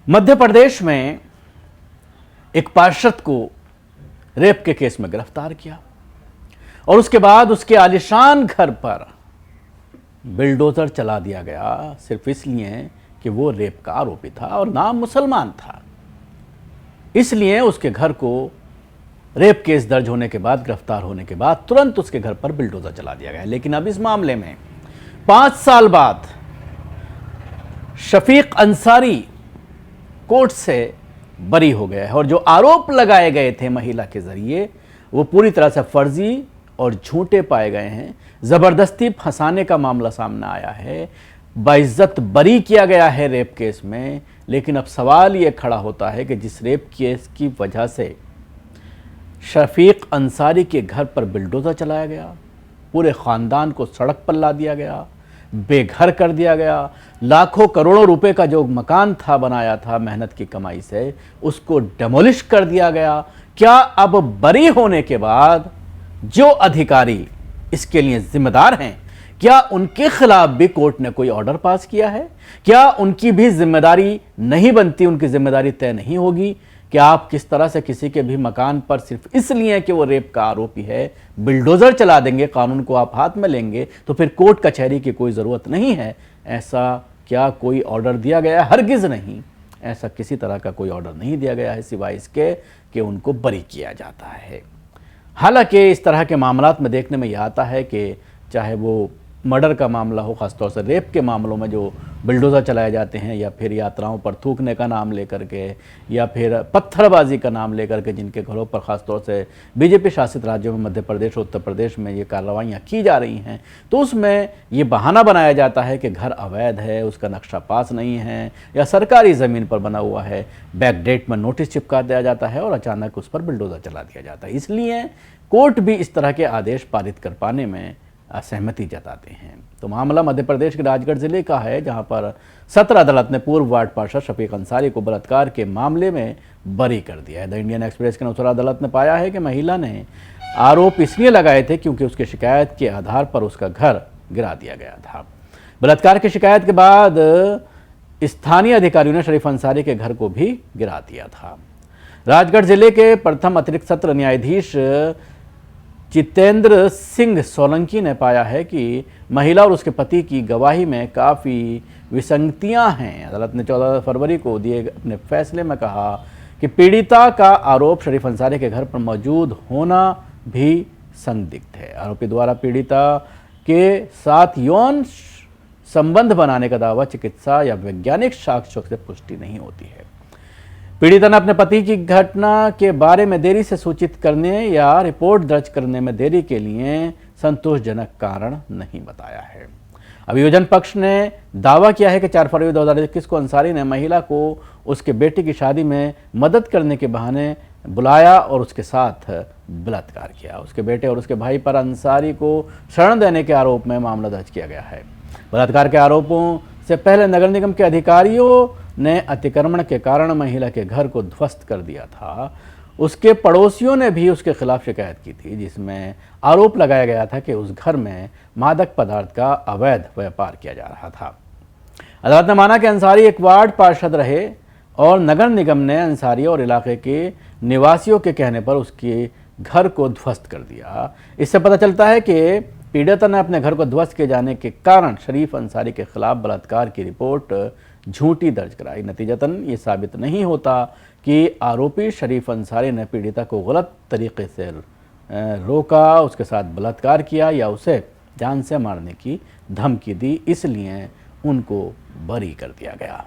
मध्य प्रदेश में एक पार्षद को रेप के केस में गिरफ्तार किया और उसके बाद उसके आलीशान घर पर बिल्डोजर चला दिया गया, सिर्फ इसलिए कि वो रेप का आरोपी था और नाम मुसलमान था। इसलिए उसके घर को रेप केस दर्ज होने के बाद, गिरफ्तार होने के बाद तुरंत उसके घर पर बिल्डोजर चला दिया गया। लेकिन अब इस मामले में 5 साल बाद शफीक अंसारी कोर्ट से बरी हो गया है और जो आरोप लगाए गए थे महिला के जरिए वो पूरी तरह से फर्जी और झूठे पाए गए हैं। जबरदस्ती फंसाने का मामला सामने आया है, बाइज्जत बरी किया गया है रेप केस में। लेकिन अब सवाल ये खड़ा होता है कि जिस रेप केस की वजह से शफीक अंसारी के घर पर बिल्डोजर चलाया गया, पूरे ख़ानदान को सड़क पर ला दिया गया, बेघर कर दिया गया, लाखों करोड़ों रुपए का जो मकान था बनाया था मेहनत की कमाई से, उसको डेमोलिश कर दिया गया। क्या अब बरी होने के बाद जो अधिकारी इसके लिए जिम्मेदार हैं, क्या उनके खिलाफ भी कोर्ट ने कोई ऑर्डर पास किया है? क्या उनकी भी जिम्मेदारी नहीं बनती, उनकी जिम्मेदारी तय नहीं होगी? कि आप किस तरह से किसी के भी मकान पर सिर्फ इसलिए कि वो रेप का आरोपी है बिल्डोजर चला देंगे, कानून को आप हाथ में लेंगे, तो फिर कोर्ट कचहरी की कोई ज़रूरत नहीं है। ऐसा क्या कोई ऑर्डर दिया गया है? हरगिज़ नहीं, ऐसा किसी तरह का कोई ऑर्डर नहीं दिया गया है सिवाय इसके कि उनको बरी किया जाता है। हालांकि इस तरह के मामलात में देखने में यह आता है कि चाहे वो मर्डर का मामला हो, ख़ासतौर से रेप के मामलों में जो बिल्डोज़र चलाए जाते हैं, या फिर यात्राओं पर थूकने का नाम लेकर के, या फिर पत्थरबाजी का नाम लेकर के जिनके घरों पर ख़ासतौर से बीजेपी शासित राज्यों में मध्य प्रदेश और उत्तर प्रदेश में ये कार्रवाइयाँ की जा रही हैं, तो उसमें ये बहाना बनाया जाता है कि घर अवैध है, उसका नक्शा पास नहीं है, या सरकारी ज़मीन पर बना हुआ है, बैकडेट में नोटिस चिपका दिया जाता है और अचानक उस पर बिल्डोज़र चला दिया जाता है। इसलिए कोर्ट भी इस तरह के आदेश पारित कर पाने में असहमति जताते हैं। तो मामला मध्य प्रदेश के राजगढ़ जिले का है, जहां पर सत्र अदालत ने पूर्व वार्ड पार्षद शफीक अंसारी को बलात्कार के मामले में बरी कर दिया है। द इंडियन एक्सप्रेस के अनुसार अदालत ने पाया है कि महिला ने आरोप इसलिए लगाए थे क्योंकि उसकी शिकायत के आधार पर उसका घर गिरा दिया गया था। बलात्कार की शिकायत के बाद स्थानीय अधिकारियों ने शरीफ अंसारी के घर को भी गिरा दिया था। राजगढ़ जिले के प्रथम अतिरिक्त सत्र न्यायाधीश जितेंद्र सिंह सोलंकी ने पाया है कि महिला और उसके पति की गवाही में काफ़ी विसंगतियां हैं। अदालत ने 14 फरवरी को दिए अपने फैसले में कहा कि पीड़िता का आरोप शरीफ अंसारी के घर पर मौजूद होना भी संदिग्ध है। आरोपी द्वारा पीड़िता के साथ यौन संबंध बनाने का दावा चिकित्सा या वैज्ञानिक साक्ष्यों से पुष्टि नहीं होती है। पीड़िता ने अपने पति की घटना के बारे में देरी से सूचित करने या रिपोर्ट दर्ज करने में देरी के लिए संतोषजनक कारण नहीं बताया है। अभियोजन पक्ष ने दावा किया है कि 4 फरवरी 2021 को अंसारी ने महिला को उसके बेटे की शादी में मदद करने के बहाने बुलाया और उसके साथ बलात्कार किया। उसके बेटे और उसके भाई पर अंसारी को शरण देने के आरोप में मामला दर्ज किया गया है। बलात्कार के आरोपों से पहले नगर निगम के अधिकारियों ने अतिक्रमण के कारण महिला के घर को ध्वस्त कर दिया था। उसके पड़ोसियों ने भी उसके खिलाफ शिकायत की थी, जिसमें आरोप लगाया गया था कि उस घर में मादक पदार्थ का अवैध व्यापार किया जा रहा था। अदालत ने माना कि अंसारी एक वार्ड पार्षद रहे और नगर निगम ने अंसारी और इलाके के निवासियों के कहने पर उसके घर को ध्वस्त कर दिया। इससे पता चलता है कि पीड़िता ने अपने घर को ध्वस्त किए जाने के कारण शरीफ अंसारी के खिलाफ बलात्कार की रिपोर्ट झूठी दर्ज कराई। नतीजतन ये साबित नहीं होता कि आरोपी शरीफ अंसारी ने पीड़िता को गलत तरीके से रोका, उसके साथ बलात्कार किया या उसे जान से मारने की धमकी दी, इसलिए उनको बरी कर दिया गया।